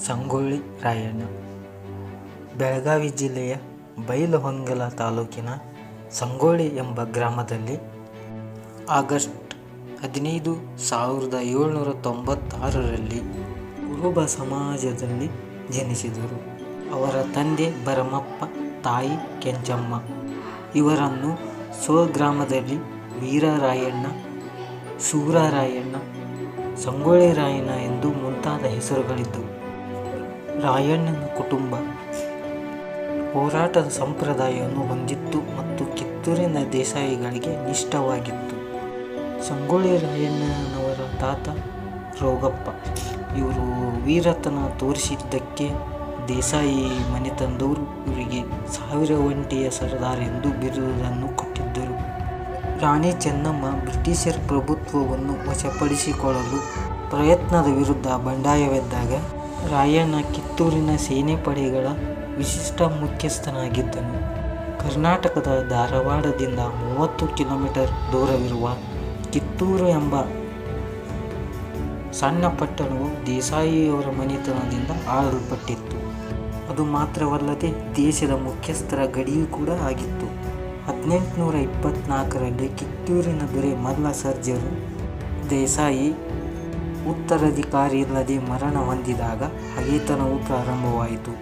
ಸಂಗೊಳ್ಳಿ ರಾಯಣ್ಣ ಬೆಳಗಾವಿ ಜಿಲ್ಲೆಯ ಬೈಲಹೊಂಗಲ ತಾಲೂಕಿನ ಸಂಗೊಳ್ಳಿ ಎಂಬ ಗ್ರಾಮದಲ್ಲಿ ಆಗಸ್ಟ್ 15, 1796ರಲ್ಲಿ ಕುರುಬ ಸಮಾಜದಲ್ಲಿ ಜನಿಸಿದರು. ಅವರ ತಂದೆ ಭರಮಪ್ಪ, ತಾಯಿ ಕೆಂಚಮ್ಮ. ಇವರನ್ನು ಸ್ವಗ್ರಾಮದಲ್ಲಿ ವೀರರಾಯಣ್ಣ, ಶೂರರಾಯಣ್ಣ, ಸಂಗೊಳ್ಳಿ ರಾಯಣ್ಣ ಎಂದು ಮುಂತಾದ ಹೆಸರುಗಳಿದ್ದವು. ರಾಯಣ್ಣನ ಕುಟುಂಬ ಹೋರಾಟದ ಸಂಪ್ರದಾಯವನ್ನು ಹೊಂದಿತ್ತು ಮತ್ತು ಕಿತ್ತೂರಿನ ದೇಸಾಯಿಗಳಿಗೆ ನಿಷ್ಠವಾಗಿತ್ತು. ಸಂಗೊಳ್ಳಿ ರಾಯಣ್ಣನವರ ತಾತ ರೋಗಪ್ಪ ಇವರು ವೀರತನ ತೋರಿಸಿದ್ದಕ್ಕೆ ದೇಸಾಯಿ ಮನೆತನದವರು ಇವರಿಗೆ 1000 ಒಂಟೆಯ ಸರ್ದಾರ್ ಎಂದು ಬಿರುದನ್ನು ಕೊಟ್ಟಿದ್ದರು. ರಾಣಿ ಚೆನ್ನಮ್ಮ ಬ್ರಿಟಿಷರ ಪ್ರಭುತ್ವವನ್ನು ವಶಪಡಿಸಿಕೊಳ್ಳಲು ಪ್ರಯತ್ನದ ವಿರುದ್ಧ ಬಂಡಾಯವೆದ್ದಾಗ ರಾಯಣ್ಣ ಕಿತ್ತೂರಿನ ಸೇನೆಪಡೆಗಳ ವಿಶಿಷ್ಟ ಮುಖ್ಯಸ್ಥನಾಗಿದ್ದನು. ಕರ್ನಾಟಕದ ಧಾರವಾಡದಿಂದ 30 ಕಿಲೋಮೀಟರ್ ದೂರವಿರುವ ಕಿತ್ತೂರು ಎಂಬ ಸಣ್ಣ ಪಟ್ಟಣವು ದೇಸಾಯಿಯವರ ಮನೆತನದಿಂದ ಆಳಲ್ಪಟ್ಟಿತ್ತು. ಅದು ಮಾತ್ರವಲ್ಲದೆ ದೇಶದ ಮುಖ್ಯಸ್ಥರ ಗಡಿಯೂ ಕೂಡ ಆಗಿತ್ತು. 1824ರಲ್ಲಿ ಕಿತ್ತೂರಿನ ದೊರೆ ಮಲ್ಲ ಸರ್ಜರು ದೇಸಾಯಿ ಉತ್ತರಾಧಿಕಾರಿಯಿಲ್ಲದೆ ಮರಣ ಹೊಂದಿದಾಗ ಹಗೆತನವು ಪ್ರಾರಂಭವಾಯಿತು.